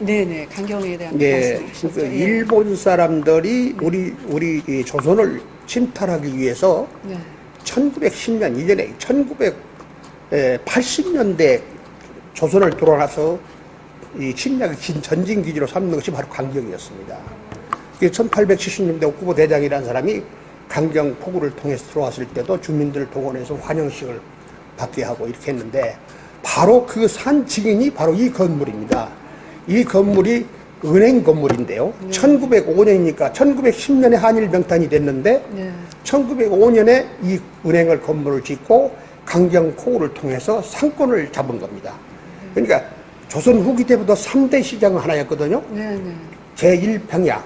네네, 강경에 대한 예, 말씀이셨죠. 그 일본 사람들이 우리 이 조선을 침탈하기 위해서 네. 1910년 이전에 1980년대 조선을 돌아가서 이 침략의 전진 기지로 삼는 것이 바로 강경이었습니다. 1870년대 옥구보 대장이라는 사람이 강경 포구를 통해서 들어왔을 때도 주민들을 동원해서 환영식을 받게 하고 이렇게 했는데, 바로 그 산 증인이 바로 이 건물입니다. 이 건물이 은행 건물인데요. 1905년이니까 1910년에 한일 병탄이 됐는데 1905년에 이 은행을 건물을 짓고 강경 포구를 통해서 상권을 잡은 겁니다. 그러니까 조선 후기 때부터 3대 시장은 하나였거든요. 제1평야,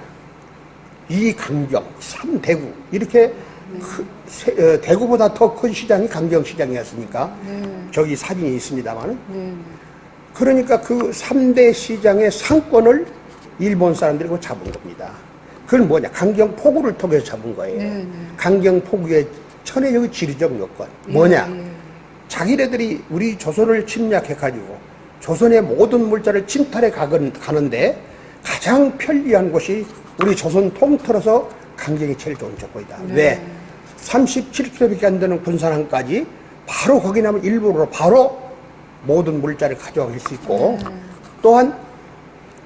2강경, 3대구, 이렇게 대구보다 더 큰 시장이 강경시장이었으니까 저기 사진이 있습니다만, 그러니까 그 3대 시장의 상권을 일본 사람들이 잡은 겁니다. 그건 뭐냐, 강경포구를 통해서 잡은 거예요. 강경포구의 천혜의 지리적 요건 뭐냐, 자기네들이 우리 조선을 침략해가지고 조선의 모든 물자를 침탈해 가는데 가장 편리한 곳이 우리 조선 통틀어서 강경이 제일 좋은 조건이다. 왜? 37km밖에 안 되는 군산항까지 바로 거기 나면 일부로 바로 모든 물자를 가져갈 수 있고, 또한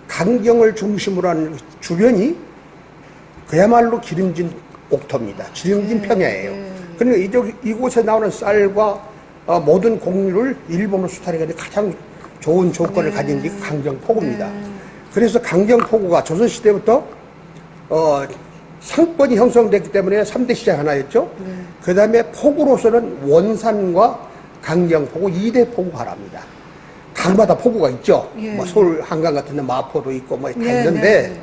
강경을 중심으로 하는 주변이 그야말로 기름진 옥토입니다. 기름진 평야예요. 그러니까 이곳에 나오는 쌀과 모든 곡류를 일본으로 수탈해가지고 가장 좋은 조건을 가진 게 강경포구입니다. 그래서 강경포구가 조선시대부터 상권이 형성됐기 때문에 3대 시장 하나였죠. 그 다음에 포구로서는 원산과 강경포구, 2대 포구가 하나입니다. 강마다 포구가 있죠. 뭐 서울 한강 같은 데 마포도 있고 뭐 다 있는데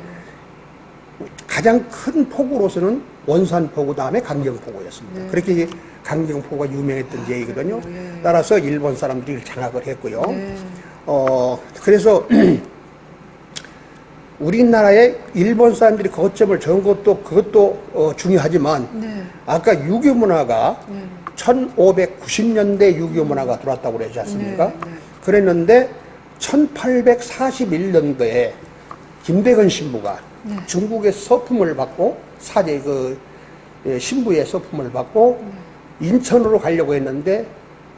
가장 큰 포구로서는 원산포구 다음에 강경포구였습니다. 그렇게 강경포구가 유명했던 얘기거든요. 따라서 일본 사람들이 장악을 했고요. 그래서 우리나라에 일본 사람들이 거점을 정한 것도 그것도 중요하지만 아까 유교 문화가 1590년대 유교 문화가 들어왔다고 그러지 않습니까? 그랬는데 1841년도에 김대건 신부가 중국의 서품을 받고 사제 신부의 서품을 받고 인천으로 가려고 했는데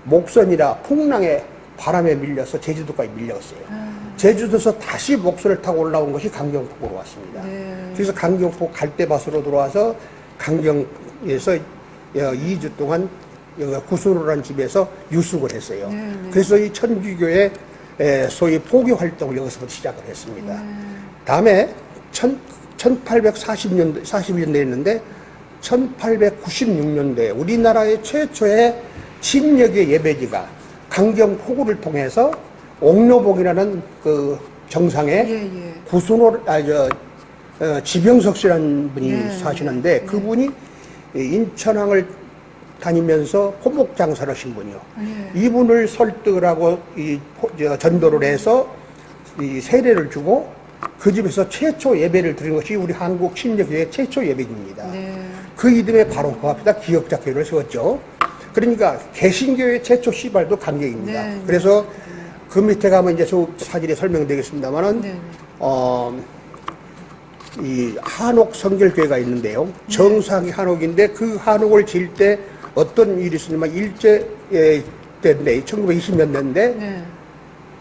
목선이라 풍랑에 바람에 밀려서 제주도까지 밀렸어요. 제주도에서 다시 목선을 타고 올라온 것이 강경포구로 왔습니다. 그래서 강경포구 갈대밭으로 들어와서 강경에서 2주 동안 구순호라는 집에서 유숙을 했어요. 그래서 이 천주교의 소위 포교 활동을 여기서부터 시작을 했습니다. 다음에 1841년도에 1896년도에 우리나라의 최초의 진역의 예배지가 강경포구를 통해서 옥묘봉이라는 그 정상에 구순호, 지병석 씨라는 분이 사시는데 그분이 인천항을 다니면서 포목 장사를 하신 분이요. 이분을 설득을 하고 전도를 해서 이 세례를 주고 그 집에서 최초 예배를 드린 것이 우리 한국 신력교회 최초 예배입니다. 그 이듬해 바로 그 앞에다 기억자교를 세웠죠. 그러니까 개신교회 최초 시발도 강경입니다. 그래서 그 밑에 가면 이제 저 사진에 설명되겠습니다만은 이 한옥 성결교회가 있는데요. 정상이 한옥인데 그 한옥을 지을 때 어떤 일이 있었냐면 일제 때인데 1920년대인데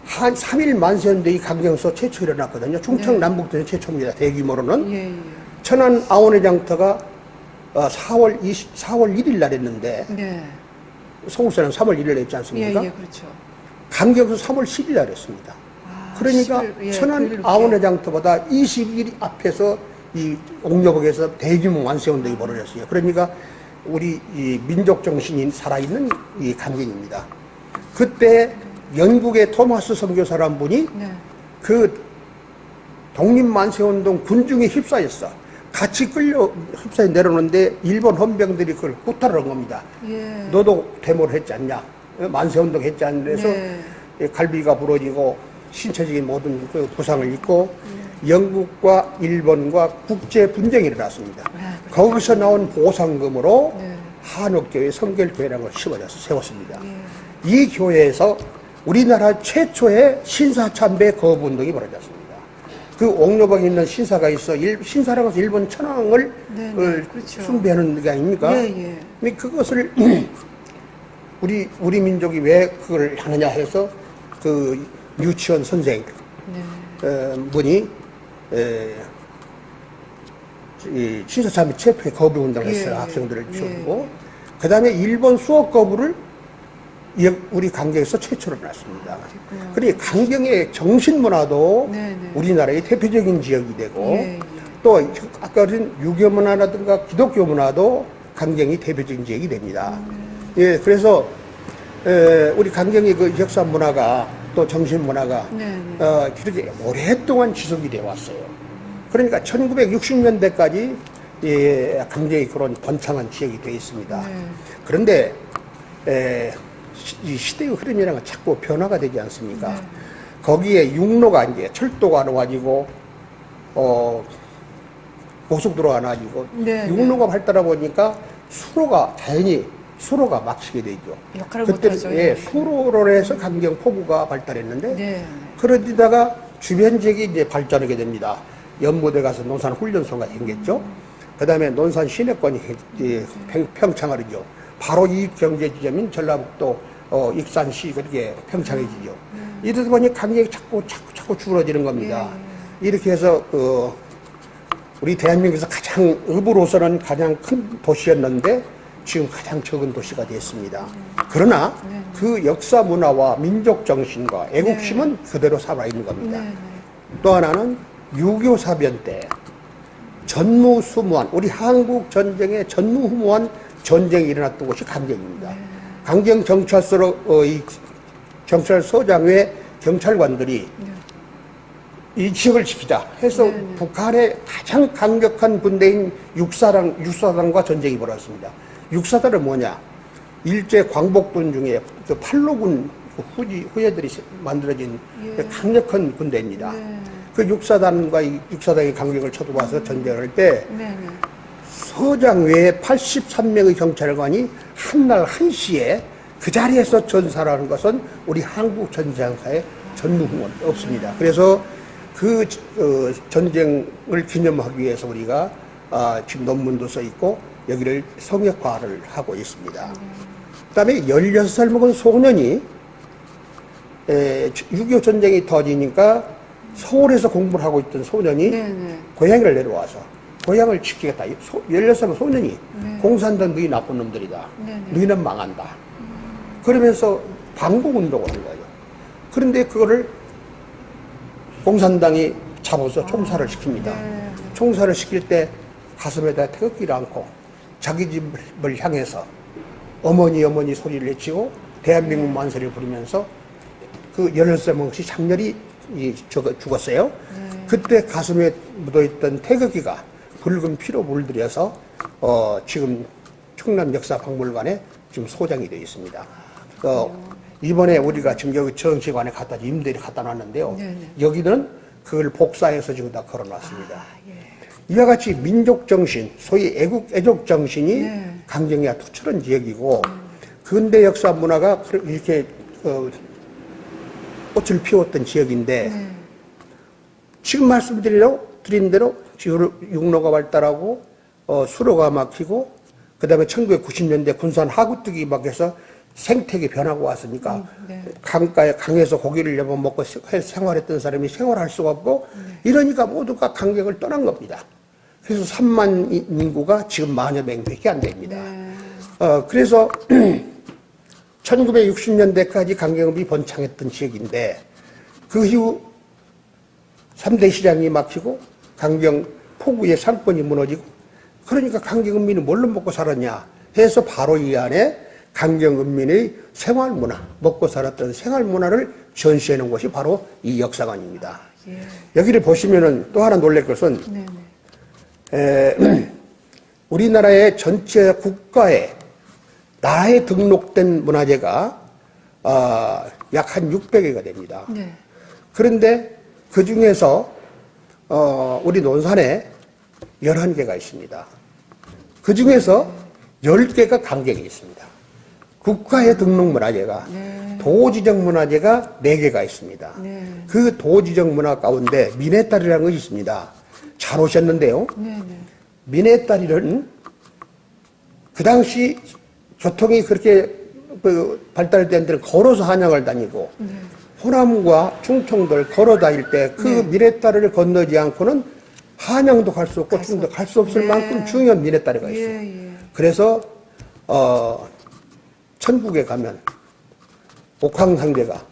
한 3일 만세운동이 강경에서 최초 일어났거든요. 충청 남북도는 최초입니다. 대규모로는. 천안 아원의 장터가 4월 1일 날 했는데 서울서는 3월 1일 날 했지 않습니까? 그렇죠. 강경에서 3월 10일 날 했습니다. 그러니까 천안 아원의 장터보다 20일 앞에서 이 옥녀복에서 대규모 만세운동이 벌어졌어요. 그러니까 우리 이 민족 정신이 살아있는 이 강경입니다. 그때 영국의 토마스 선교사란 분이 그 독립만세운동 군중에 휩싸였어. 같이 끌려 휩싸여 내려오는데 일본 헌병들이 그걸 구타를 한 겁니다. 너도 데모를 했지 않냐? 만세운동 했지 않냐? 그래서 갈비가 부러지고 신체적인 모든 그 부상을 입고 영국과 일본과 국제 분쟁이 일어났습니다. 거기서 나온 보상금으로 한옥교회 성결교회라는 걸 세웠습니다. 이 교회에서 우리나라 최초의 신사참배 거부운동이 벌어졌습니다. 그 옥녀방에 있는 신사가 있어. 신사라고 해서 일본 천황을 그렇죠. 숭배하는 게 아닙니까? 예. 근데 그것을 우리 민족이 왜 그걸 하느냐 해서 그 유치원 선생 분이 이 신사참여 체포에 거부 운동을 했어요. 학생들을 키우고. 그 다음에 일본 수업 거부를 우리 강경에서 최초로 났습니다. 그리고 강경의 정신문화도 우리나라의 대표적인 지역이 되고 또 아까 그런 유교 문화라든가 기독교 문화도 강경이 대표적인 지역이 됩니다. 예, 그래서 우리 강경의 그 역사 문화가 또 정신 문화가 그렇게 오랫동안 지속이 되어 왔어요. 그러니까 1960년대까지 강경이 그런 번창한 지역이 되어 있습니다. 그런데 이 시대의 흐름이라는 건 자꾸 변화가 되지 않습니까? 거기에 육로가 이제 철도가 나와지고 고속도로가 나와지고 육로가 발달하다 보니까 자연히 수로가 막히게 되죠. 그때 수로로 해서 강경 포구가 발달했는데 그러다가 주변 지역이 이제 발전하게 됩니다. 연무대 가서 논산 훈련소가 생겼죠. 그 다음에 논산 시내권이 평창하죠. 바로 이 경제 지점인 전라북도 익산시 그렇게 평창해지죠. 이러다 보니 강력이 자꾸 줄어드는 겁니다. 이렇게 해서 우리 대한민국에서 가장 읍으로서는 가장 큰 도시였는데 지금 가장 적은 도시가 됐습니다. 그러나 그 역사 문화와 민족 정신과 애국심은 그대로 살아있는 겁니다. 또 하나는 6.25 사변 때 전무후무한 우리 한국 전쟁의 전무후무한 전쟁이 일어났던 곳이 강경입니다. 강경 경찰서로 이 경찰서장 외 경찰관들이 이 지역을 지키자 해서 북한의 가장 강력한 군대인 육사단과 전쟁이 벌어졌습니다. 육사단은 뭐냐? 일제 광복군 중에 그 팔로군 후예들이 만들어진 강력한 군대입니다. 그 육사단과 육사단의 강경을 쳐들어와서 전쟁을 할 때 서장 외에 83명의 경찰관이 한날 한시에 그 자리에서 전사라는 것은 우리 한국 전쟁사에 전무후무 없습니다. 그래서 그 전쟁을 기념하기 위해서 우리가 지금 논문도 써 있고 여기를 성역화를 하고 있습니다. 그 다음에 16살 먹은 소년이 6.25 전쟁이 터지니까 서울에서 공부를 하고 있던 소년이 고향을 내려와서 고향을 지키겠다. 16살 소년이 공산당 너희 나쁜 놈들이다. 너희는 망한다. 그러면서 반공운동을 한 거예요. 그런데 그거를 공산당이 잡아서 총살을 시킵니다. 총살을 시킬 때 가슴에다 태극기를 안고 자기 집을 향해서 어머니 어머니 소리를 외치고 대한민국 만세를 부르면서 그 16살 먹이 장렬히 죽었어요. 그때 가슴에 묻어있던 태극기가 붉은 피로 물들여서 지금 충남역사박물관에 지금 소장이 되어 있습니다. 이번에 우리가 지금 여기 정치관에 임대를 갖다 놨는데요. 여기는 그걸 복사해서 지금 다 걸어놨습니다. 이와 같이 민족 정신, 소위 애족 정신이 강경이와 투철한 지역이고 근대 역사 문화가 이렇게 꽃을 피웠던 지역인데 지금 말씀드린 대로 육로가 발달하고 수로가 막히고 그 다음에 1990년대 군산 하구뜨기 막해서 생태계 변화가 왔으니까 강에서 고기를 잡아먹고 생활했던 사람이 생활할 수가 없고 이러니까 모두가 강경을 떠난 겁니다. 그래서 3만 인구가 지금 만여 명밖에 안 됩니다. 그래서 1960년대까지 강경읍이 번창했던 지역인데 그 이후 3대 시장이 막히고 강경 포구의 상권이 무너지고 그러니까 강경읍민은 뭘로 먹고 살았냐 해서 바로 이 안에 강경읍민의 생활문화, 먹고 살았던 생활문화를 전시해 놓은 것이 바로 이 역사관입니다. 여기를 보시면은 또 하나 놀랄 것은 우리나라의 전체 국가에 나라에 등록된 문화재가 약 한 600개가 됩니다. 그런데 그 중에서 우리 논산에 11개가 있습니다. 그 중에서 10개가 강경에 있습니다. 국가의 등록 문화재가 네. 도지적 문화재가 4개가 있습니다. 네. 그 도지적 문화 가운데 미네딸이라는 것이 있습니다. 잘 오셨는데요. 네. 미네딸이는 그 당시 교통이 그렇게 발달된 데는 걸어서 한양을 다니고 호남과 충청도를 걸어 다닐 때 그 미네딸을 건너지 않고는 한양도 갈 수 없고 충청도 갈 수 없을 만큼 중요한 미네딸이가 있어요. 그래서 천국에 가면 옥황상제가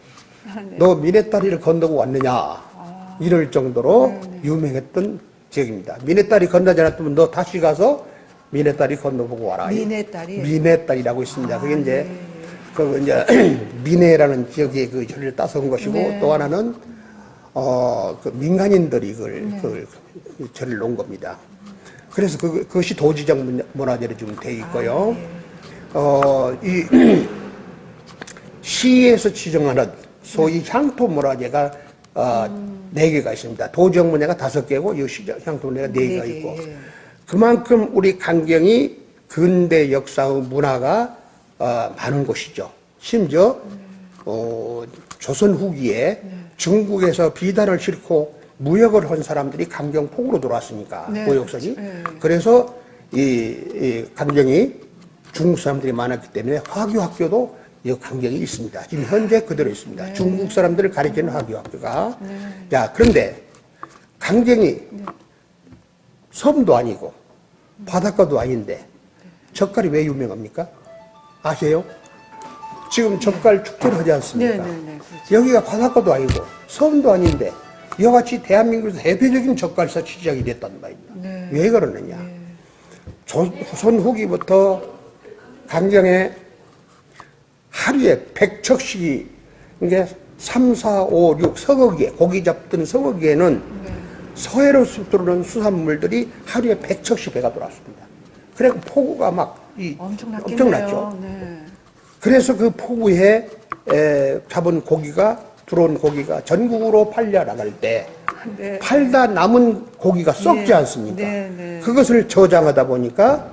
너 미네딸이를 건너고 왔느냐 이럴 정도로 유명했던 지역입니다. 미네딸이 건너지 않았으면 너 다시 가서 미네딸이 건너보고 와라. 미네딸이? 미네딸이라고 있습니다. 그게 이제 그 이제 미네라는 지역의 그 혈을 따서온 것이고 또 하나는 그 민간인들이 그걸 절을 놓은 겁니다. 그래서 그것이 도지적 문화재로 지금 돼 있고요. 이 시에서 지정하는 소위 향토 문화재가 4개가 있습니다. 도지적 문화가 5개고 이 향토 문화가 4개가 있고 그만큼 우리 강경이 근대 역사의 문화가 많은 곳이죠. 심지어 조선 후기에 중국에서 비단을 싣고 무역을 한 사람들이 강경 폭으로 들어왔으니까 무역선이. 그래서 이 강경이 중국 사람들이 많았기 때문에 화교학교도 이 강경이 있습니다. 지금 현재 그대로 있습니다. 중국 사람들을 가리키는 화교학교가. 자, 그런데 강경이 섬도 아니고 바닷가도 아닌데 젓갈이 왜 유명합니까? 아세요? 지금 젓갈 축제를 하지 않습니까? 그렇죠. 여기가 바닷가도 아니고 섬도 아닌데 이와같이 대한민국에서 대표적인 젓갈사 시작이 됐단 말입니다. 왜 그러느냐? 조선 후기부터 강경에 하루에 100척씩이 이게 3, 4, 5, 6 서거기에 고기 잡던 서거기에는 서해로 들어오는 수산물들이 하루에 100척씩 배가 돌았습니다. 그래 폭우가 막 엄청났죠. 그래서 그 폭우에 잡은 고기가 들어온 고기가 전국으로 팔려 나갈 때 팔다 남은 고기가 썩지 않습니까? 그것을 저장하다 보니까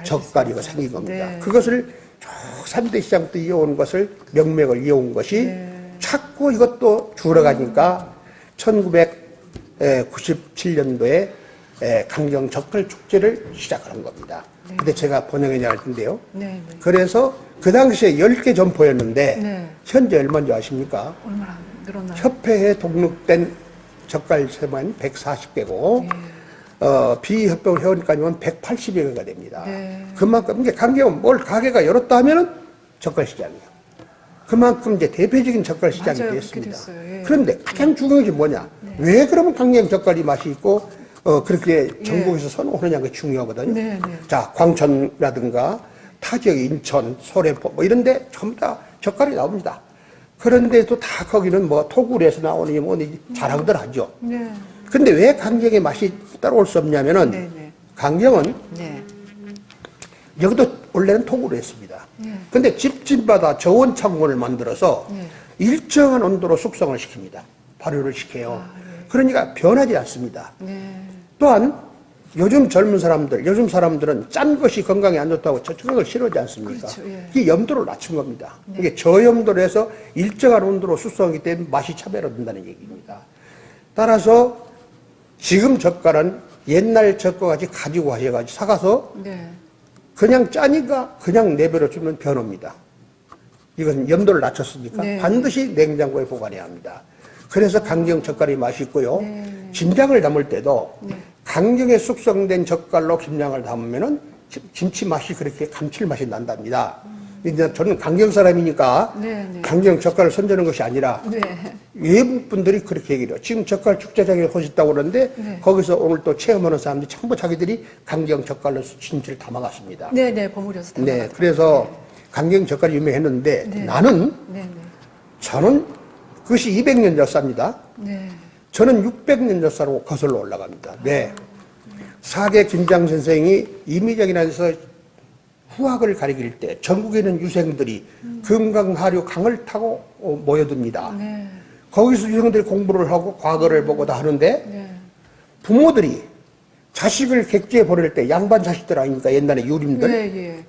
젓갈이가 생긴 겁니다. 그것을 쭉 3대 시장부터 이어온 것을 명맥을 이어온 것이 자꾸 이것도 줄어가니까 1997년도에 강경 젓갈 축제를 시작하는 겁니다. 근데 제가 번영회 나갈 텐데요. 그래서 그 당시에 10개 점포였는데 현재 얼마인지 아십니까? 얼마나 늘었나요? 협회에 등록된 젓갈 세만 140개고 비협병을 회원까지만 180여 개가 됩니다. 그만큼 이제 강경은 뭘 가게가 열었다 하면은 젓갈 시장이에요. 그만큼 이제 대표적인 젓갈 시장이 됐습니다. 그런데 가장 중요한 게 뭐냐? 왜 그러면 강경 젓갈이 맛이 있고 그렇게 전국에서 선호하느냐가 중요하거든요. 자, 광천이라든가 타 지역 인천, 소래포 뭐 이런데 전부 다 젓갈이 나옵니다. 그런데 또 다 거기는 뭐 토굴에서 나오니 뭐니 자랑들 하죠. 근데 왜 강경의 맛이 따라올 수 없냐면은 강경은 여기도 원래는 토굴로 했습니다. 근데 집집마다 저온 창문을 만들어서 일정한 온도로 숙성을 시킵니다. 발효를 시켜요. 그러니까 변하지 않습니다. 또한 요즘 젊은 사람들, 요즘 사람들은 짠 것이 건강에 안 좋다고 저런 걸 싫어하지 않습니까? 이게 염도를 낮춘 겁니다. 이게 저염도로 해서 일정한 온도로 숙성하기 때문에 맛이 차별화된다는 얘기입니다. 따라서 지금 젓갈은 옛날 젓갈같이 가지고 가셔가지고 사가서 그냥 짜니까 그냥 내버려 주면 변합니다. 이건 염도를 낮췄으니까 반드시 냉장고에 보관해야 합니다. 그래서 강경 젓갈이 맛있고요. 김장을 담을 때도 강경에 숙성된 젓갈로 김장을 담으면은 김치 맛이 그렇게 감칠맛이 난답니다. 이제 저는 강경 사람이니까 강경 젓갈을 선전하는 것이 아니라 외국 분들이 그렇게 얘기를 해요. 지금 젓갈 축제장에 오셨다고 그러는데 거기서 오늘 또 체험하는 사람들이 전부 자기들이 강경 젓갈로 진치를 담아갔습니다. 버무려서 담아갔어요. 그래서 강경 젓갈이 유명했는데 나는 저는 그것이 200년 역사입니다. 저는 600년 역사로 거슬러 올라갑니다. 사계 김장 선생이 임의정이라는 데서 후학을 가리킬 때 전국에 있는 유생들이 금강하류 강을 타고 모여듭니다. 거기서 유생들이 공부를 하고 과거를 보고 다 하는데 부모들이 자식을 객지에 보낼 때 양반 자식들 아닙니까? 옛날에 유림들.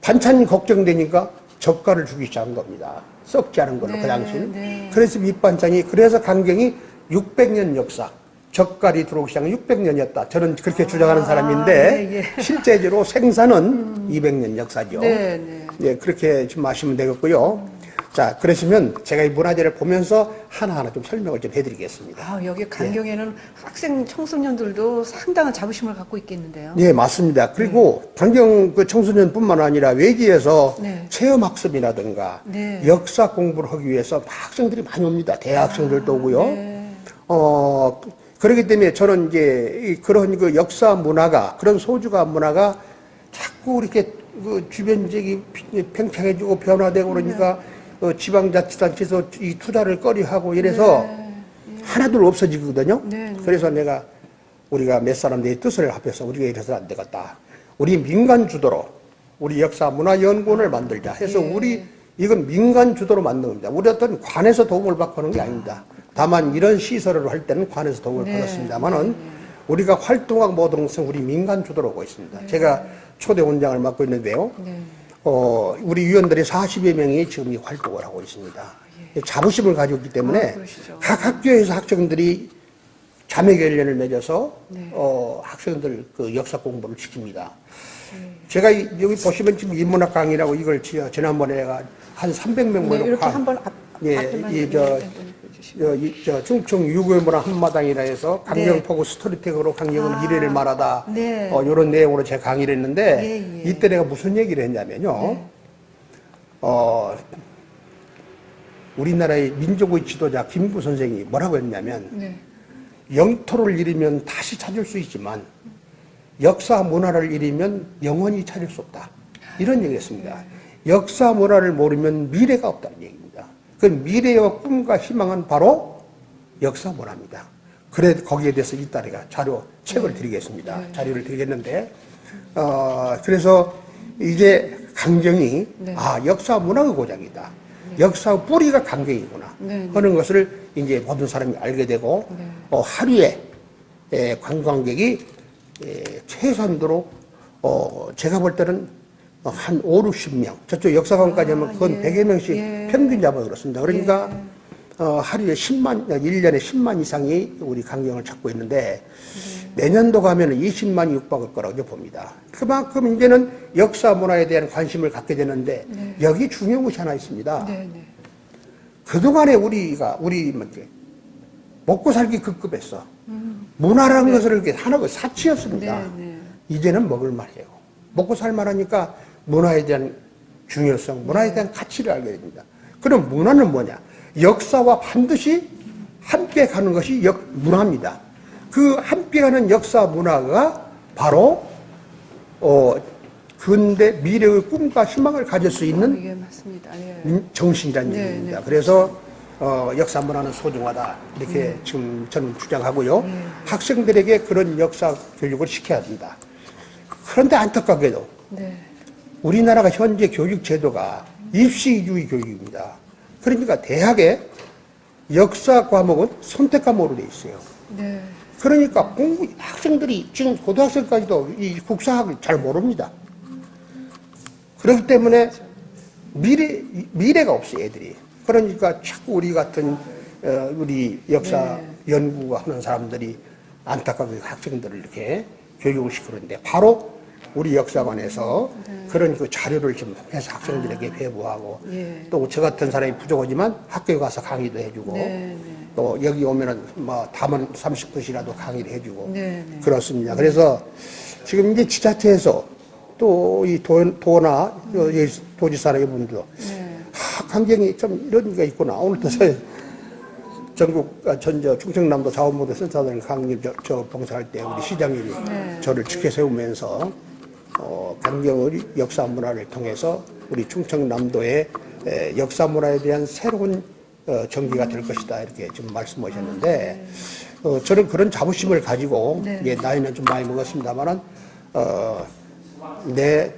반찬이 걱정되니까 젓갈을 주기 시작한 겁니다. 썩지 않은 걸로, 네, 그 당시는. 네. 그래서 밑반찬이, 그래서 강경이 600년 역사, 젓갈이 들어오기 시작한 600년이었다. 저는 그렇게 주장하는 사람인데, 예, 예. 실제로 생산은 200년 역사죠. 네, 네. 예, 그렇게 좀 아시면 되겠고요. 자, 그러시면 제가 이 문화재를 보면서 하나하나 좀 설명을 좀 해드리겠습니다. 아, 여기 강경에는 학생 청소년들도 상당한 자부심을 갖고 있겠는데요. 예, 맞습니다. 그리고 강경 그 청소년뿐만 아니라 외지에서 네. 체험학습이라든가 네. 역사 공부를 하기 위해서 학생들이 많이 옵니다. 대학생들도 오고요. 네. 그렇기 때문에 저는 이제 그런 그 역사 문화가, 그런 소주가 문화가 자꾸 이렇게 그 주변 지역이 팽창해지고 변화되고 그러니까 지방자치단체에서 이 투자를 꺼려하고 이래서 하나둘 없어지거든요. 네, 네. 그래서 내가 우리가 몇 사람들의 뜻을 합해서 우리가 이래서는 안 되겠다. 우리 민간 주도로 우리 역사 문화 연구원을 만들자 해서 우리 이건 민간 주도로 만든 겁니다. 우리 어떤 관에서 도움을 받고 하는 게 아닙니다. 다만 이런 시설을 할 때는 관에서 도움을 받았습니다만은 우리가 활동하고 모든 것은 우리 민간 주도로 하고 있습니다. 제가 초대 원장을 맡고 있는데요. 우리 위원들이 40여 명이 지금 이 활동을 하고 있습니다. 자부심을 가지고 있기 때문에 각 학교에서 학생들이 자매결연을 맺어서 학생들 그 역사 공부를 시킵니다. 제가 여기 보시면 지금 인문학 강의라고 이걸 지난번에 내가 한 300명 모여 이렇게 한번 충청 유구문화 한마당이라 해서 강경포구 스토리텍으로 강경은 이래를 말하다 이런 내용으로 제가 강의를 했는데 이때 내가 무슨 얘기를 했냐면요. 우리나라의 민족의 지도자 김구 선생이 뭐라고 했냐면 영토를 잃으면 다시 찾을 수 있지만 역사 문화를 잃으면 영원히 찾을 수 없다. 이런 얘기했습니다. 역사 문화를 모르면 미래가 없다는 얘기입니다. 그 미래의 꿈과 희망은 바로 역사 문화입니다. 그래 거기에 대해서 이따 내가 책을 드리겠습니다. 자료를 드리겠는데 그래서 이제 강경이 역사 문화의 고장이다. 역사 뿌리가 강경이구나 하는 것을 이제 모든 사람이 알게 되고 하루에 관광객이 최소한도로 제가 볼 때는 한 5, 60명 저쪽 역사관까지 하면 그건 100여 명씩 평균 잡아 그렇습니다. 그러니까 하루에 1년에 10만 이상이 우리 강경을 찾고 있는데 내년도 가면 20만이 육박할 거라고 봅니다. 그만큼 이제는 역사 문화에 대한 관심을 갖게 되는데 여기 중요한 것이 하나 있습니다. 그동안에 우리 먹고 살기 급급했어. 문화라는 것을 이렇게 하나가 사치였습니다. 이제는 먹을 만해요. 먹고 살만하니까 문화에 대한 중요성, 문화에 대한 가치를 알게 됩니다. 그럼 문화는 뭐냐? 역사와 반드시 함께 가는 것이 문화입니다. 그 함께 가는 역사 문화가 바로 근대 미래의 꿈과 희망을 가질 수 있는 이게 맞습니다. 정신이라는 얘기입니다. 그래서 역사 문화는 소중하다 이렇게 지금 저는 주장하고요. 학생들에게 그런 역사 교육을 시켜야 된다. 그런데 안타깝게도 우리나라가 현재 교육 제도가 입시주의 교육입니다. 그러니까 대학에 역사 과목은 선택 과목으로 돼 있어요. 그러니까 학생들이 지금 고등학생까지도 이 국사학을 잘 모릅니다. 그렇기 때문에 미래가 없어요, 애들이. 그러니까 자꾸 우리 같은 우리 역사 연구가 하는 사람들이 안타깝게 학생들을 이렇게 교육을 시키는데 바로 우리 역사관에서 그런 그 자료를 좀 해서 학생들에게 배부하고 또 저 같은 사람이 부족하지만 학교에 가서 강의도 해주고 또 여기 오면은 뭐 담은 30분씩이라도 강의를 해주고 그렇습니다. 그래서 지금 이제 지자체에서 또 이 도나 도지사나 이분들 강경이 좀 이런 게 있구나. 오늘도 전국 충청남도 자원모두 센터장 강림 저 봉사할 때 우리 시장님이 저를 지켜 세우면서 강경의 역사 문화를 통해서 우리 충청남도의 역사 문화에 대한 새로운 전기가 될 것이다 이렇게 지금 말씀하셨는데 저는 그런 자부심을 가지고 나이는 좀 많이 먹었습니다만은 내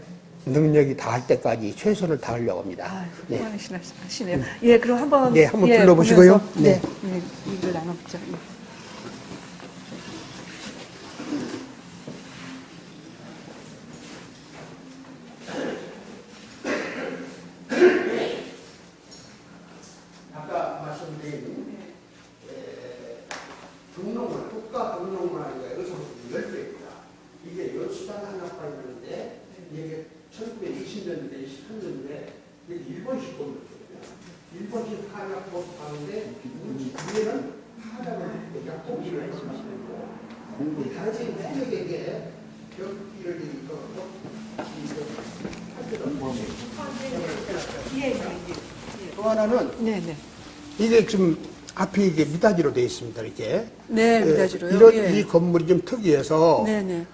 능력이 다할 때까지 최선을 다하려고 합니다. 하시네요. 예, 그럼 한번 한번 둘러보시고요. 이걸 나눠보죠. 등록문, 국가 등록문화재가 여기서 10개입니다. 이게 연수단 한학과 있는데, 이게 1920년대, 23년대, 이게 일본식 건물이거든요. 일본식 한약 모습하는데, 위에는 한약을 약봉기를 해주시고, 이 당시 해적에게 벽기를 또 하나는, 네네. 이게 지금 앞에 이게 미닫이로 되어 있습니다, 이렇게. 네, 미닫이로요? 이런 예. 이 건물이 좀 특이해서, 네네.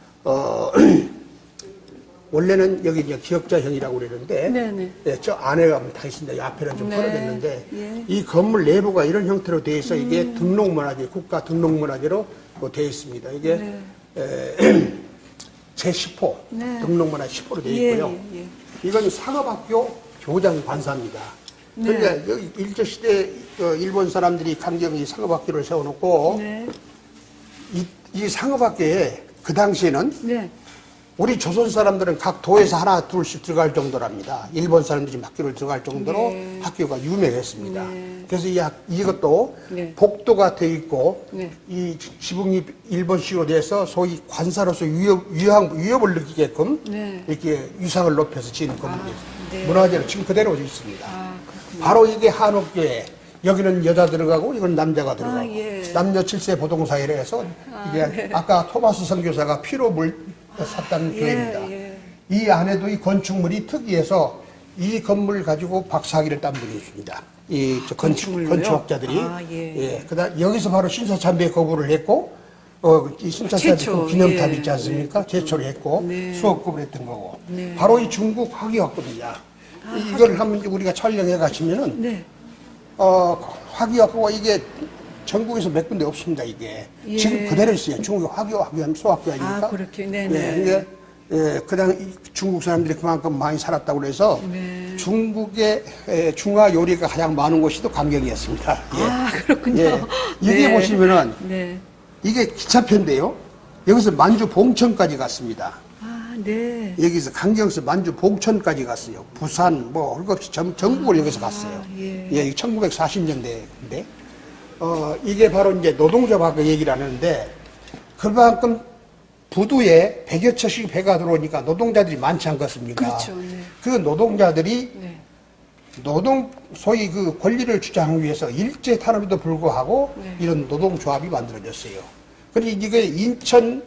원래는 여기 이제 기역자형이라고 그러는데, 네네. 예, 저 안에 가면 다 있습니다. 이 앞에는 좀 네. 털어졌는데, 예. 이 건물 내부가 이런 형태로 되어 있어 이게 등록문화재, 국가 등록문화재로 되어 있습니다. 이게 네. 제10호, 네. 등록문화 10호로 되어 예, 있고요. 예, 예. 이건 상업학교 교장 관사입니다. 네. 그러니까 여기 일제시대 일본 사람들이 강경히 상업학교를 세워놓고, 네. 이 상업학교에 그 당시에는 네. 우리 조선 사람들은 각 도에서 하나 둘씩 들어갈 정도랍니다. 일본 사람들이 학교를 들어갈 정도로 네. 학교가 유명했습니다. 네. 그래서 이것도 네. 복도가 돼 있고, 네. 이 지붕이 일본식으로 돼서 소위 관사로서 위협을 느끼게끔 네. 이렇게 위상을 높여서 지은 건물이에요. 네. 문화재로 지금 그대로 있습니다. 아, 그렇군요. 바로 이게 한옥교회. 여기는 여자 들어가고 이건 남자가 들어가고, 예. 남녀 7세 보동사회라 해서 이게 네. 아까 토마스 선교사가 피로 물 샀다는 교회입니다. 예. 이 안에도 이 건축물이 특이해서 이 건물 가지고 박사학위를 딴 분이 있습니다. 이 건축물로요? 건축학자들이. 아, 예. 그다음 여기서 바로 신사참배 거부를 했고, 이 신사참배 최초, 기념탑 예. 있지 않습니까? 제초를 했고, 네. 수업급을 했던 거고. 네. 바로 이 중국 화기학교입니다. 이걸 한번 우리가 촬영해 가시면은, 네. 화기학교가 이게 전국에서 몇 군데 없습니다, 이게. 예. 지금 그대로 있어요. 중국 화기하면 소학교 아닙니까? 아, 그렇게. 네네. 예, 이게, 그다음 중국 사람들이 그만큼 많이 살았다고 그래서 네. 중국의 중화 요리가 가장 많은 곳이 또 강경이었습니다. 예. 아, 그렇군요. 예. 이게 네. 보시면은 네. 이게 기차편인데요. 여기서 만주 봉천까지 갔습니다. 아, 네. 여기서 강경에서 만주 봉천까지 갔어요. 부산 뭐 할 것 없이 전국을 여기서 갔어요. 예. 예, 1940년대인데 이게 바로 이제 노동조합 얘기를 하는데 그만큼 부두에 100여 채씩 배가 들어오니까 노동자들이 많지 않겠습니까? 그렇죠. 네. 그 노동자들이 네. 소위 그 권리를 주장하기 위해서 일제 탄압에도 불구하고 네. 이런 노동조합이 만들어졌어요. 그런데 이게 인천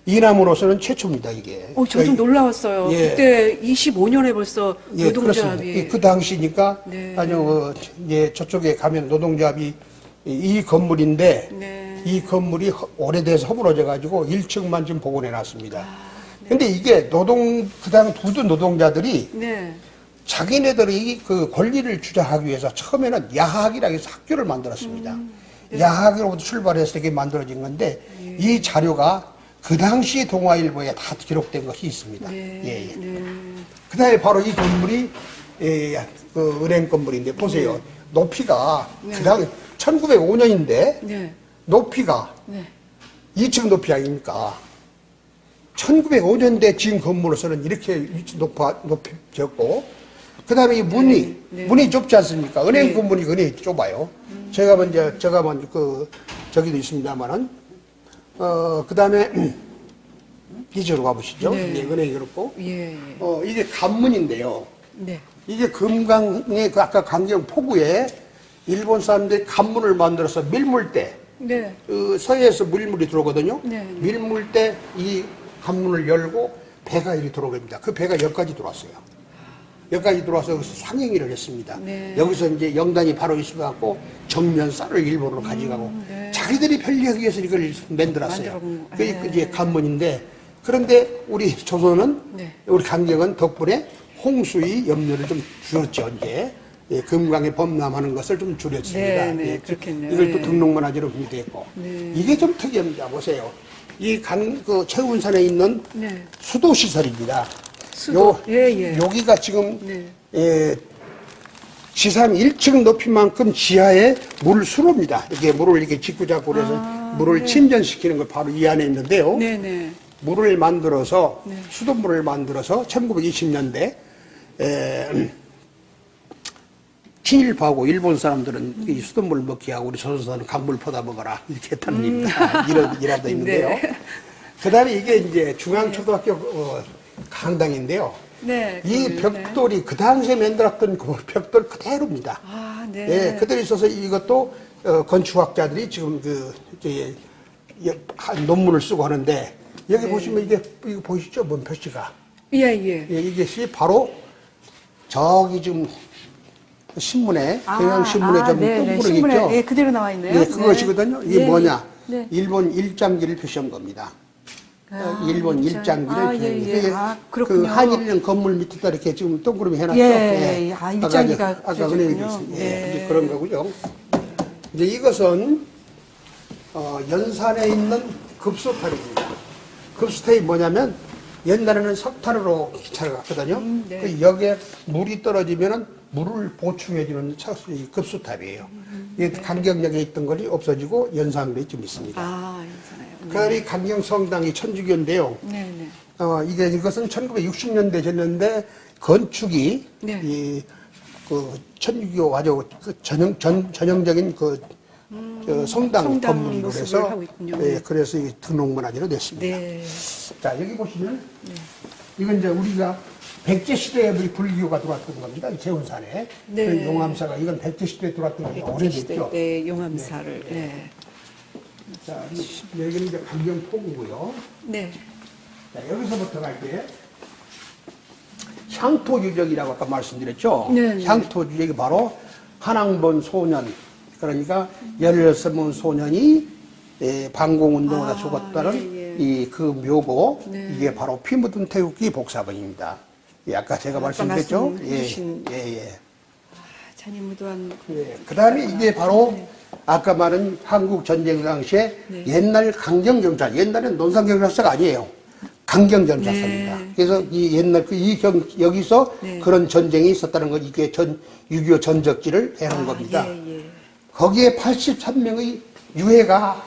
이남으로서는 최초입니다, 이게. 저 좀 놀라웠어요. 예. 그때 25년에 벌써 예, 노동조합이. 그렇습니다. 그 당시니까 네. 아주 저쪽에 가면 노동조합이 이 건물인데 네. 이 건물이 오래돼서 허물어져 가지고 1층만 지금 복원해 놨습니다. 근데 이게 그다음 부두 노동자들이 네. 자기네들이 그 권리를 주장하기 위해서 처음에는 야학이라고 해서 학교를 만들었습니다. 야학으로부터 출발해서 이렇게 만들어진 건데 이 자료가 그 당시 동아일보에 다 기록된 것이 있습니다. 네. 예, 예. 네. 그 다음에 바로 이 건물이, 그 은행 건물인데, 보세요. 높이가, 네. 그 다음 1905년인데, 네. 높이가 네. 2층 높이 아닙니까? 1905년대 지은 건물로서는 이렇게 높였고, 그 다음에 이 문이, 네. 문이 좁지 않습니까? 은행 네. 건물이 은행이 좁아요. 제가 먼저 저기도 있습니다만은, 그 다음에, 이쪽으로 가보시죠. 네. 이제 은행이 그렇고. 예. 예. 이게 간문인데요. 네. 이게 금강의 그 아까 강경 포구에 일본 사람들이 간문을 만들어서 밀물 때, 네. 그 서해에서 밀물이 들어오거든요. 네. 밀물 때 이 간문을 열고 배가 이리 들어옵니다. 그 배가 여기까지 들어왔어요. 여기까지 들어와서 여기서 상행위를 했습니다. 네. 여기서 이제 영단이 바로 있어갖고 정면 쌀을 일본으로 가져가고 네. 자기들이 편리하기 위해서 이걸 만들었어요. 그게 네. 이제 간문인데 그런데 우리 조선은 네. 우리 강경은 덕분에 홍수의 염려를 좀 줄였죠. 이제 금강에 범람하는 것을 좀 줄였습니다. 네, 네, 그렇겠네요. 이걸 또 네. 등록문화재로 분류됐고 네. 이게 좀 특이합니다. 보세요. 이 최운산에 있는 네. 수도 시설입니다. 수도. 예. 여기가 지금 네. 지상 1층 높이만큼 지하에 수로입니다. 이게 물을 이렇게 짓고잡고 그래서 물을 네. 침전시키는 걸 바로 이 안에 있는데요. 네네. 물을 만들어서 네. 수돗물을 만들어서 1920년대 친일파하고 일본 사람들은 이 수돗물 먹게 하고 우리 조선사는 강물 퍼다 먹어라 이렇게 했다는 얘기입니다. 이런 일화도 있는데요. 네. 그다음에 이게 이제 중앙초등학교 강당인데요. 네. 이 벽돌이 그 당시에 만들었던 그 벽돌 그대로입니다. 아, 네. 예, 그대로 있어서 이것도 건축학자들이 지금 이제 논문을 쓰고 하는데 여기 보시면 이거 보이시죠? 뭔 표시가? 예, 예. 예, 이것이 바로 저기 지금 신문에 경향신문에 좀 뜬구름 있죠? 예, 그대로 나와 있네요. 네, 그것이거든요. 이게 예, 뭐냐? 네. 일본 일장기를 표시한 겁니다. 일본 일장기를 예, 예. 이게 그 그렇군요. 한일령 건물 밑에다 이렇게 지금 동그라미 해놨죠. 예, 예. 아, 일장기가 아까 그려졌군요. 은행이 네. 이제 그런 거고요. 이제 이것은 연산에 있는 급수탑입니다. 급수탑이 뭐냐면 옛날에는 석탄으로 기차를 갔거든요. 네. 그 역에 물이 떨어지면은 물을 보충해주는 급수탑이에요. 이게 강경역에 있던 것이 없어지고 연산로에 좀 있습니다. 아, 괜찮아요. 그다음에 강경성당이 천주교인데요. 네, 네. 이것은 1960년대 됐는데 건축이 네. 그 천주교 아주 그 전형적인 저 성당 건물로 모습을 해서 하고 있군요. 그래서 이 등록문화재로 됐습니다. 네. 자 여기 보시면 이건 이제 우리가 백제 시대에 우리 불교가 들어왔던 겁니다. 이 재운산에 네. 그 용암사가 이건 백제 시대에 들어왔던 게 오래됐죠. 네, 용암사를. 네. 자 여기는 이제 강경포구고요. 네. 자, 여기서부터 갈게. 향토유적이라고 아까 말씀드렸죠? 네. 향토유적이 바로 한왕본 소년, 그러니까 16번 소년이 반공운동하다 죽었다는 예, 예. 이 그 묘고, 네. 이게 바로 피 묻은 태극기 복사본입니다. 아까 제가 말씀드렸죠? 말씀해주신. 예. 잔인무도한. 그 다음에 이게 바로 아까 말한 한국 전쟁 당시에 옛날 강경경찰, 옛날엔 논산경찰서가 아니에요. 강경경찰서입니다. 네. 그래서 이 옛날 여기서 네. 그런 전쟁이 있었다는 건 이게 6.25 전적지를 해놓은 겁니다. 예. 거기에 83명의 유해가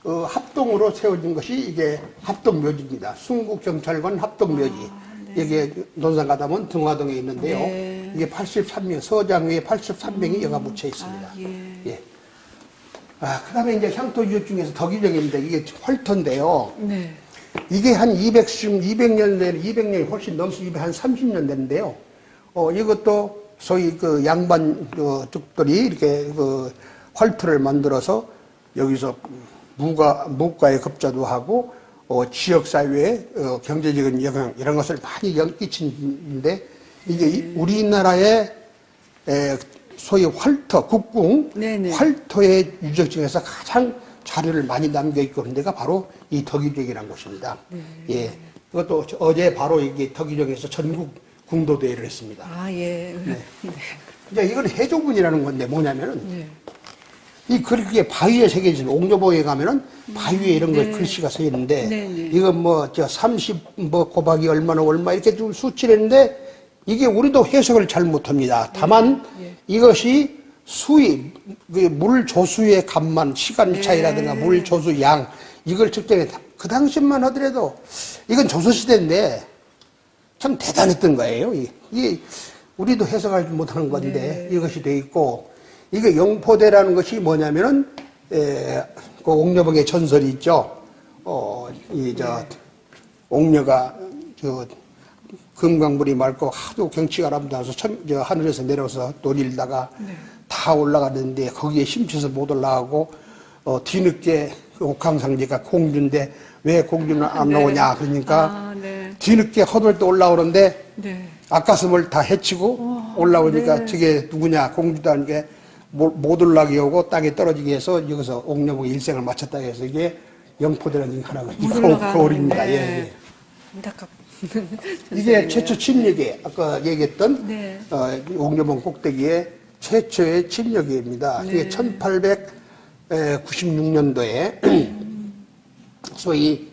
합동으로 세워진 것이 이게 합동묘지입니다. 순국경찰관 합동묘지. 이게 논산 가다 보면 등화동에 있는데요. 네. 이게 83명, 서장위에 83명이 여가 묻혀 있습니다. 예. 그 다음에 이제 향토유적 중에서 더 기적인데 이게 활터인데요. 네. 이게 한 200년 된, 200년이 훨씬 넘습니다. 한 30년 됐는데요. 이것도 소위 그 양반 쪽들이 이렇게 그 활터를 만들어서 여기서 무가에 급자도 하고 지역사회에 경제적인 영향 이런 것을 많이 끼친데 이게 우리나라의 소위 활터, 국궁 네네. 활터의 유적 중에서 가장 자료를 많이 남겨있고 그런 데가 바로 이 덕유적이라는 곳입니다. 예. 그것도 어제 바로 이게 덕유적에서 전국 궁도대회를 했습니다. 아, 예. 네. 이제 이건 해조문이라는 건데 뭐냐면은 이 글귀에 바위에 새겨진 옥녀보에 가면은 바위에 이런 거 글씨가 써 있는데 네. 이건 뭐 30 곱하기 얼마 이렇게 좀 수치를 했는데 이게 우리도 해석을 잘 못합니다. 다만 이것이 수위 물 조수의 값만 시간 차이라든가 물 조수 양 이걸 측정했다. 그 당시만 하더라도 이건 조선시대인데 참 대단했던 거예요. 이게 우리도 해석하지 못하는 건데 이것이 돼 있고 이게 영포대라는 것이 뭐냐면은 그 옥녀봉의 전설이 있죠. 옥녀가 금강물이 맑고 하도 경치가 아름다워서 하늘에서 내려서 노릴다가 다 올라가는데 거기에 심취해서 못 올라가고 뒤늦게 옥황상제가 공주인데 왜 공주는 안 나오냐 그러니까 뒤늦게 허들 때 올라오는데 앞가슴을 다 헤치고 올라오니까 저게 누구냐 공주도 아닌 게 못 올라가게 오고 땅에 떨어지게 해서 여기서 옥녀봉의 일생을 마쳤다 해서 이게 영포대라는 하나가 거울입니다. 예. 이게 최초 침략이 아까 얘기했던 옥녀봉 꼭대기에 최초의 침략입니다. 이게 1896년도에 소위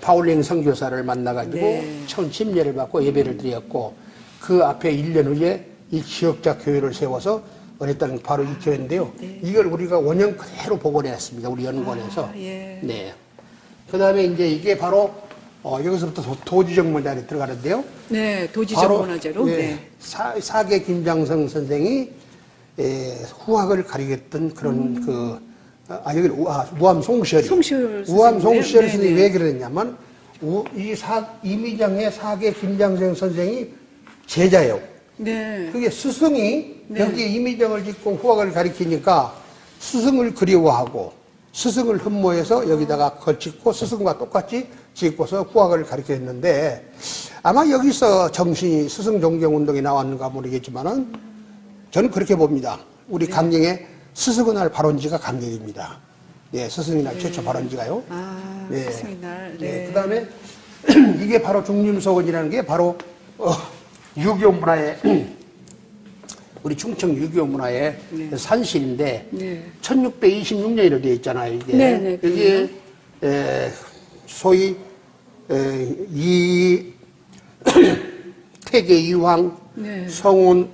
파울링 선교사를 만나가지고 처음 침례를 받고 예배를 드렸고 그 앞에 1년 후에 이 지역자 교회를 세워서 그랬다는 바로 이 교회인데요. 이걸 우리가 원형 그대로 복원했습니다. 우리 연구원에서. 네. 그 다음에 이제 이게 바로 여기서부터 도지적 문화에 들어가는데요. 네, 도지적 문화재로. 사계 김장성 선생이 후학을 가리켰던 그런 여기 우암 송시열이. 송시열 우암 선생님. 송시열 네, 선생님이 네. 왜 그랬냐면, 이미정의 사계 김장생 선생이 제자예요. 네. 그게 스승이 네. 여기에 이미정을 짓고 후학을 가리키니까 스승을 그리워하고 스승을 흠모해서 여기다가 걸치고 스승과 똑같이 짓고서 후학을 가리켰는데, 아마 여기서 정신이 스승 존경 운동이 나왔는가 모르겠지만은 저는 그렇게 봅니다. 우리 강경의 스승의 날 발원지가 강경입니다. 예, 스승의 날 최초 발원지가요. 네. 스승의 날. 네. 네. 그 다음에 이게 바로 중림서원이라는 게 바로 유교 문화의 우리 충청 유교 문화의 산실인데 네. 1626년이라고 되어 있잖아요. 이게 네, 네, 이게 소위 태계 이황, 네. 성운,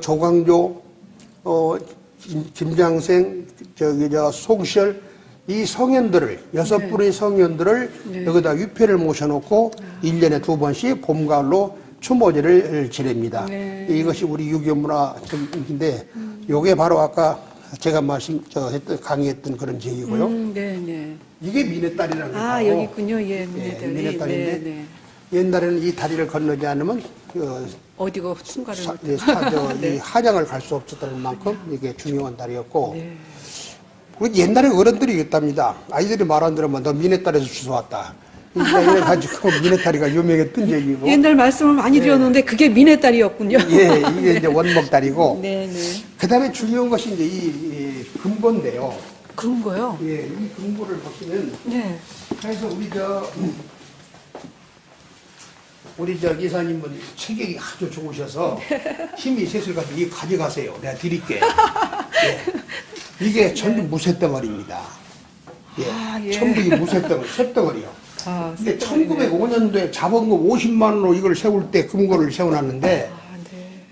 조광조, 김장생, 송시열 이 성현들을 6분의 성현들을 여기다 위패를 모셔놓고 1년에 2번씩 봄, 가을로 추모제를 지냅니다. 네. 이것이 우리 유교 문화인데 요게 바로 아까 제가 강의했던 그런 제기고요. 네. 이게 미네딸이라는 거예요. 아, 여기 있군요. 예, 미네딸이. 미네딸인데 네. 옛날에는 이 다리를 건너지 않으면 어디고 순가를 이 한양을 갈 수 없었던 만큼 이게 중요한 다리였고 옛날에 어른들이 있답니다. 아이들이 말 안 들으면 너 미네딸에서 주워왔다. 이래가지고 미네딸이가 유명했던 얘기고. 옛날 말씀을 많이 드렸는데 그게 미네딸이었군요. 예, 이게 이제 원목다리고. 네. 그 다음에 중요한 것이 이제 이 금고인데요. 금고요? 예, 이 금고를 보시면. 네. 그래서 우리 이사님은 체격이 아주 좋으셔서 힘이 있으실 것 같아요. 이거 가져가세요. 내가 드릴게. 예. 이게 전부 무쇠덩어리입니다. 예. 전부 이 무쇠덩어리, 쇳덩어리요. 근데 1905년도에 자본금 50만 원으로 이걸 세울 때 금고를 세워놨는데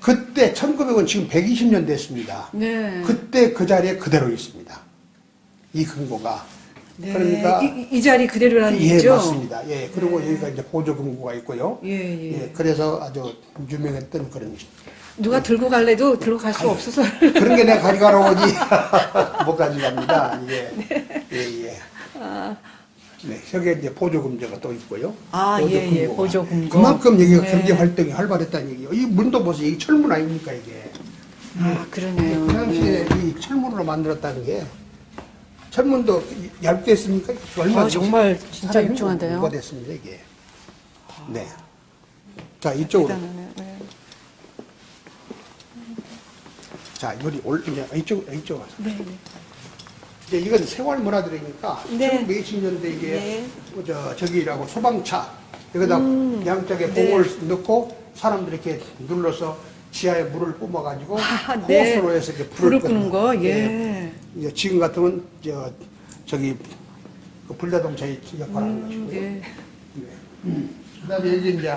그때 1900원 지금 120년 됐습니다. 네. 그때 그 자리에 그대로 있습니다. 이 금고가. 네. 그러니까 이 자리 그대로라는 얘기죠? 예, 맞습니다. 예, 그리고 여기가 이제 보조 금고가 있고요. 예. 그래서 아주 유명했던 그런. 누가 들고 갈래도 들고 갈 수 없어서. 그런 게 내가 가져가러 오지. 못 가져갑니다. 예. 네, 여기에 이제 보조금제가 또 있고요. 보조금고. 그만큼 여기가 경제 활동이 활발했다는 얘기예요. 이 문도 보세요. 이게 철문 아닙니까, 이게. 그러네요. 그 당시에 이 철문으로 만들었다는 게 철문도 얇게 했으니까 얼마 정말 진짜 율중하대요. 뭐가 됐습니다, 이게. 네. 자, 이쪽으로. 대단하네. 네. 자, 이제 이쪽 와서. 네. 이제 이건 생활 문화들이니까 네. 몇십 년대 이게 네. 저기라고 소방차 여기다 양쪽에 봉을 넣고 사람들이 이렇게 눌러서 지하에 물을 뿜어가지고 호스로 해서 이렇게 불을 끄는 거. 예. 이제 지금 같으면 저기 그 불자동차의 역할을 하는 것이고요. 네. 그다음에 여기 이제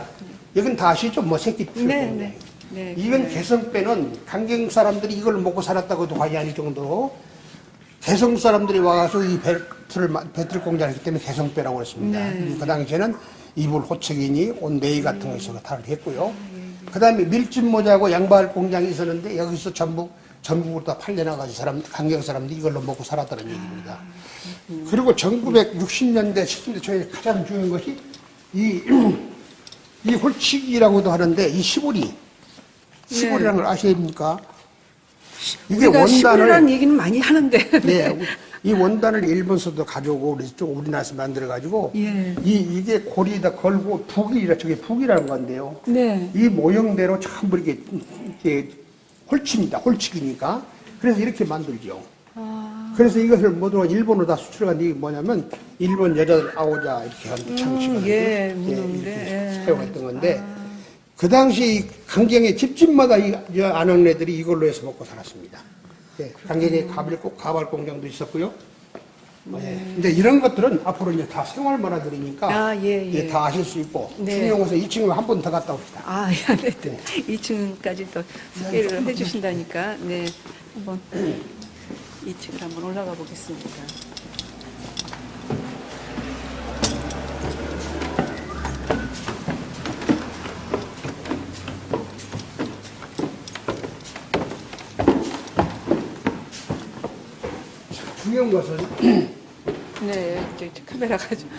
여긴 다 아시죠? 뭐 새끼 피. 네. 이건 개성배는 강경 사람들이 이걸 먹고 살았다고도 과언이 아닐 정도로 개성 사람들이 와서 이 배틀 공장을 했기 때문에 개성배라고 했습니다. 그 당시에는 이불 호책이니 온데이 같은 거에서 탈을 했고요. 그 다음에 밀짚 모자고 양발 공장이 있었는데 여기서 전국으로 다 팔려나가서 강경 사람들이 이걸로 먹고 살았다는 얘기입니다. 그리고 1960년대, 70년대 초에 가장 중요한 것이 이 홀치기라고도 하는데 이 시골이라는 걸 아셔야 됩니까? 이게 시골이라는 얘기는 많이 하는데. 네, 이 원단을 일본서도 가져오고 우리나라에서 만들어가지고 이게 고리에다 걸고 저게 북이라는 건데요. 네. 이 모형대로 전부 이렇게 홀칩니다. 홀치기니까. 그래서 이렇게 만들죠. 그래서 이것을 모두 일본으로 다 수출한 이게 뭐냐면 일본 여자들 아오자 이렇게 하는 장식을 이렇게 사용했던 건데 그 당시 이 강경의 집집마다 이 안악내들이 이걸로 해서 먹고 살았습니다. 강경에 가발 공장도 있었고요. 근데 이런 것들은 앞으로 이제 다 생활 문화들이니까 다 아실 수 있고 중요해서 2층을 한 번 더 갔다 옵시다. 네. 2층까지 또 소개를 해주신다니까. 네, 한번 2층을 한번 올라가 보겠습니다. 중요한 것은 네, 이제 카메라가 좀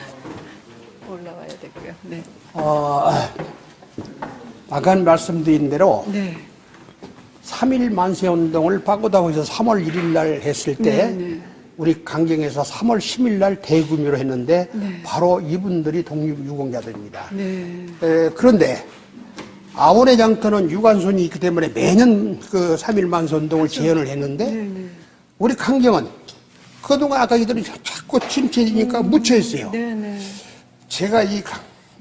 올라와야 되고요. 네. 아까 말씀드린 대로 네. 3.1 만세운동을 바꾸다고해서 3월 1일 날 했을 때 네. 우리 강경에서 3월 10일 날 대규모로 했는데 네. 바로 이분들이 독립유공자들입니다. 네. 그런데 아원의 장터는 유관순이 있기 때문에 매년 그 3.1 만세운동을 재현을 했는데 네. 우리 강경은 그동안 아까 이들이 자꾸 침체니까 묻혀 있어요. 네. 제가 이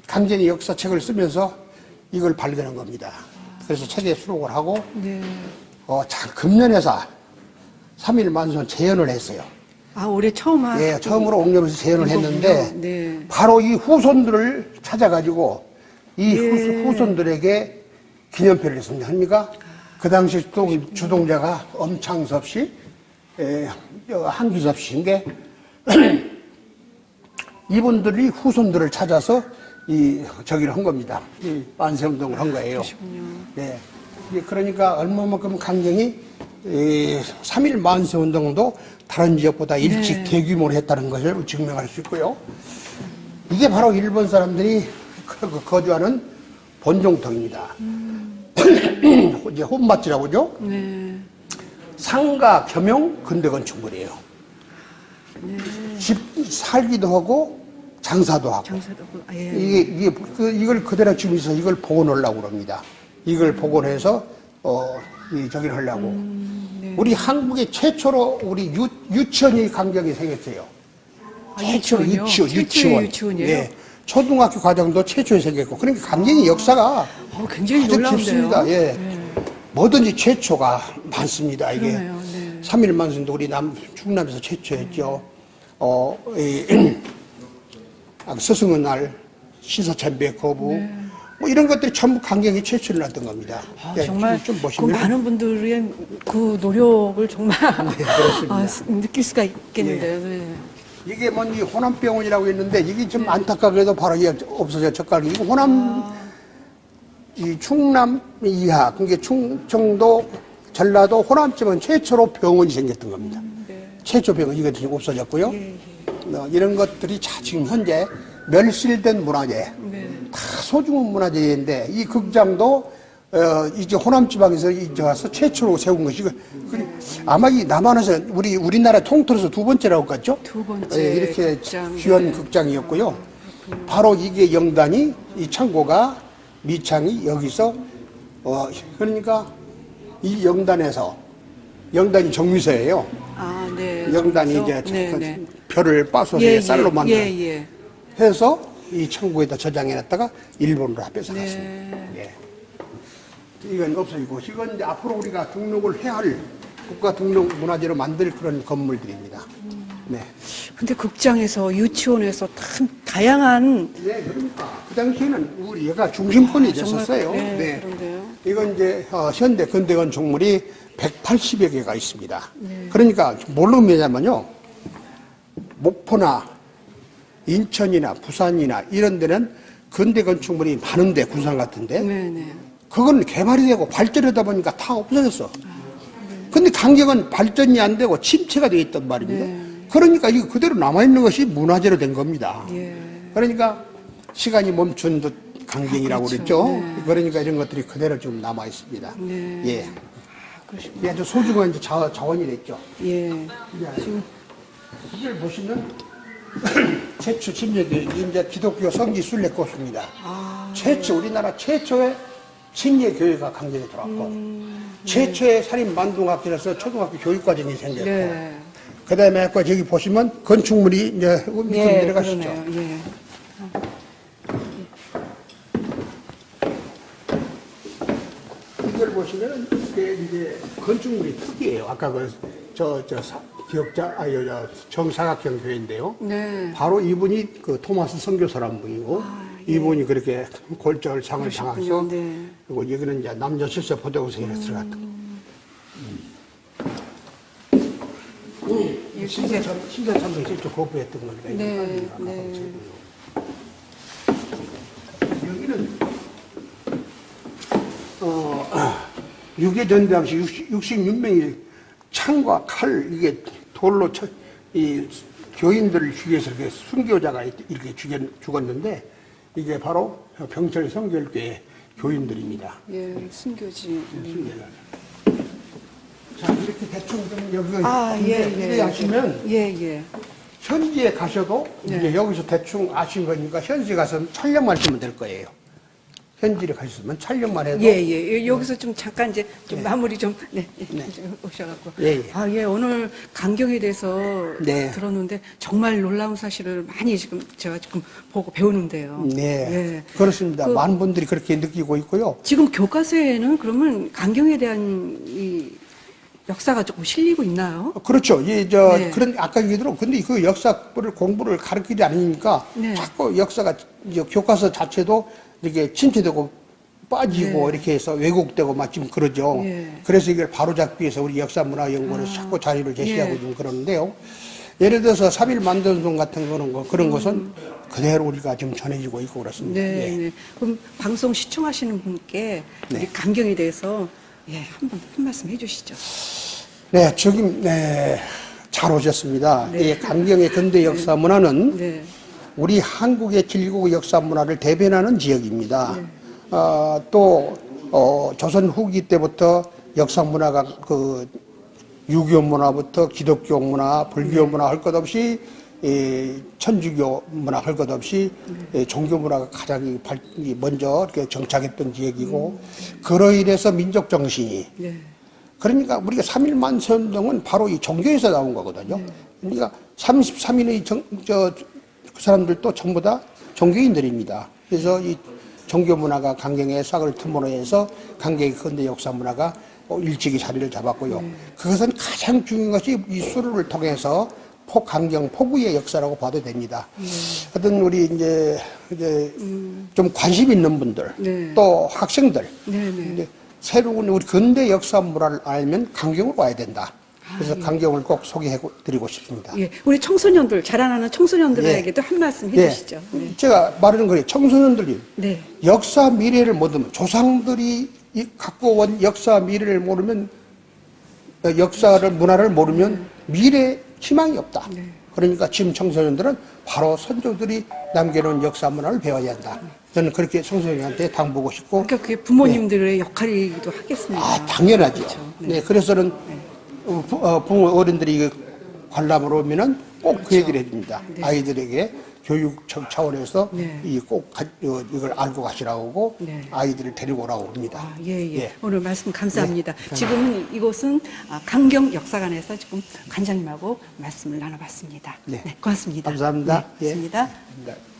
강경의 역사책을 쓰면서 이걸 발견한 겁니다. 그래서 책에 수록을 하고 네. 금년에서 3.1 만세운 재현을 했어요. 아, 올해 처음 예, 처음으로 옥념에서 재현을 했는데 네. 바로 이 후손들을 찾아가지고 이 예. 후손들에게 기념표를 했습니다. 합니까? 그 당시 주동자가 엄창섭 씨, 한기섭 씨인 게 이분들이 후손들을 찾아서 저기를 한 겁니다. 이 만세운동을 한 거예요. 그러시군요. 네. 그러니까 얼마만큼 강경이 3.1 만세운동도 다른 지역보다 일찍 대규모로 했다는 것을 증명할 수 있고요. 이게 바로 일본 사람들이 거주하는 본종통입니다. 이제 혼맛지라고 그러죠? 네. 상가, 겸용, 근대건축물이에요. 집 살기도 하고 장사도 하고. 장사도 하고. 아, 예. 이걸 그대로 주면서 이걸 복원하려고 그럽니다. 이걸 복원해서 저기를 하려고. 네. 우리 한국의 최초로 우리 유치원이 강경이 생겼어요. 최초로 유치원. 유치원이에요? 예. 초등학교 과정도 최초에 생겼고. 그러니까 강경의 역사가 굉장히 아주 놀라운데요. 깊습니다. 예. 네. 뭐든지 최초가 많습니다. 이게 그러네요. 네. 3.1 만세운동 우리 충남에서 최초였죠. 스승의 날, 신사참배 거부, 뭐 이런 것들이 전부 강경이 최초를 했던 겁니다. 예, 정말 좀 그 보시면 많은 분들의 그 노력을 정말 그렇습니다. 느낄 수가 있겠는데요. 네. 이게 이 호남병원이라고 했는데 이게 좀 안타깝게도 바로 이게 없어져 젓갈이고 이 충남 이하, 그게 충청도, 전라도, 호남지방 최초로 병원이 생겼던 겁니다. 최초 병원 이게 지금 없어졌고요. 이런 것들이 지금 현재 멸실된 문화재, 다 소중한 문화재인데 이 극장도 이제 호남지방에서 이제 와서 최초로 세운 것이고 아마 이 남한에서 우리나라 통틀어서 두 번째라고 같죠? 두 번째 이렇게 극장, 귀한 극장이었고요. 바로 이게 영단이 이 창고가 미창이 여기서 그러니까 이 영단이 정미서예요. 아, 네. 영단이 이제 별을 빠소서 쌀로 만들어 해서 이 창고에다 저장해놨다가 일본으로 합해서 갔습니다. 예. 이건 없어지고 이건 이제 앞으로 우리가 등록을 해야 할 국가 등록 문화재로 만들 그런 건물들입니다. 네. 근데 극장에서 유치원에서 참 다양한 네, 그러니까 그 당시에는 우리 얘가 중심권이 됐었어요. 네. 그런데요. 이건 이제 현대 근대건축물이 180여 개가 있습니다. 그러니까 뭘로 매냐면요, 목포나 인천이나 부산이나 이런 데는 근대건축물이 많은데 군산 같은데 그건 개발이 되고 발전하다 보니까 다 없어졌어. 근데 강경은 발전이 안 되고 침체가 되어 있단 말입니다. 그러니까 이거 그대로 남아있는 것이 문화재로 된 겁니다. 그러니까 시간이 멈춘 듯 강경이라고 그랬죠. 그러니까 이런 것들이 그대로 좀 남아있습니다. 예. 이게 아주 소중한 자원이 됐죠. 지금 이걸 보시면 최초 침례교회, 이제 기독교 성지 순례꽃입니다. 우리나라 최초의 침례교회가 강경에 들어왔고, 최초의 살인만둥학교에서 초등학교 교육과정이 생겼고, 그 다음에 아까 저기 보시면 건축물이 이제 밑으로 내려가시죠. 이걸 보시면 이게 이제 건축물이 특이해요. 아까 정사각형 교회인데요. 바로 이분이 그 토마스 선교사란 분이고, 이분이 그렇게 골절 상을 당해서, 그리고 여기는 이제 남자 실세 포대구생에 들어갔던 거. 신사참배 직접 거부했던 겁니다. 여기는 유괴전대 당시 66명이 창과 칼, 이게 돌로 이 교인들을 위해서 이렇게 순교자가 이렇게 죽었는데 이게 바로 병철 성결교회 교인들입니다. 예, 순교지. 순교자. 자, 이렇게 대충 좀 여기 예. 하시면 예. 현지에 가셔도 네. 이제 여기서 대충 아신 거니까 현지 가서 촬영만 하시면 될 거예요. 현지에 가셨으면 촬영만 해도 예. 여기서 좀 잠깐 이제 좀 네. 마무리 좀 네. 좀 오셔갖고. 예. 오늘 강경에 대해서 네. 들었는데 정말 놀라운 사실을 많이 제가 지금 보고 배우는데요. 네. 예. 그렇습니다. 그- 많은 분들이 그렇게 느끼고 있고요. 지금 교과서에는 그러면 강경에 대한 이 역사가 조금 실리고 있나요? 그렇죠. 네. 그런, 아까 얘기대로, 근데 그 역사를 공부를 가르치지 않으니까 네. 자꾸 역사가, 이제 교과서 자체도 이렇게 침체되고 빠지고 네. 이렇게 해서 왜곡되고 막 지금 그러죠. 네. 그래서 이걸 바로잡기 위해서 우리 역사문화연구원에서 자꾸 자료를 제시하고 예. 좀 그러는데요. 예를 들어서 3.1 만전송 같은 거는 그런 것은 그대로 우리가 지금 전해지고 있고 그렇습니다. 예. 네. 그럼 방송 시청하시는 분께 네. 우리 강경에 대해서 한 말씀 해주시죠. 네, 지금, 잘 오셨습니다. 네. 이 강경의 근대 역사 문화는 네. 우리 한국의 질국 역사 문화를 대변하는 지역입니다. 조선 후기 때부터 역사 문화가 유교 문화부터 기독교 문화, 불교 문화 할 것 없이 천주교 문화 할 것 없이 종교 문화가 가장 먼저 이렇게 정착했던 지역이고 그로 인해서 민족 정신이 네. 그러니까 우리가 3.1 만선동은 바로 이 종교에서 나온 거거든요. 그러니까 33인의 그 사람들도 전부 다 종교인들입니다. 그래서 이 종교 문화가 강경의 싹을 틈으로 해서 강경의 근대 역사 문화가 일찍이 자리를 잡았고요. 그것은 가장 중요한 것이 이 수로를 통해서 강경 포구의 역사라고 봐도 됩니다. 하여튼 우리 이제 좀 관심 있는 분들, 네. 또 학생들, 네. 이제 새로운 우리 근대 역사 문화를 알면 강경으로 와야 된다. 그래서 강경을 꼭 소개해드리고 싶습니다. 예. 우리 청소년들, 자라나는 청소년들에게도 한 말씀 해주시죠. 네. 제가 말하는 거예요. 청소년들이 네. 역사 미래를 모르면 조상들이 갖고 온 역사 미래를 모르면 문화를 모르면 미래 희망이 없다. 그러니까 지금 청소년들은 바로 선조들이 남겨놓은 역사 문화를 배워야 한다. 저는 그렇게 청소년한테 당부하고 싶고. 그러니까 그게 부모님들의 역할이기도 하겠습니다. 당연하죠. 그렇죠. 네. 그래서는 부모 어른들이 관람을 오면은 꼭 그 얘기를 해줍니다. 네. 아이들에게 교육 차원에서 네. 이걸 알고 가시라고 하고 네. 아이들을 데리고 오라고 합니다. 예. 오늘 말씀 감사합니다. 네, 지금은 이곳은 강경 역사관에서 지금 관장님하고 말씀을 나눠봤습니다. 네. 고맙습니다. 감사합니다. 네, 고맙습니다. 예.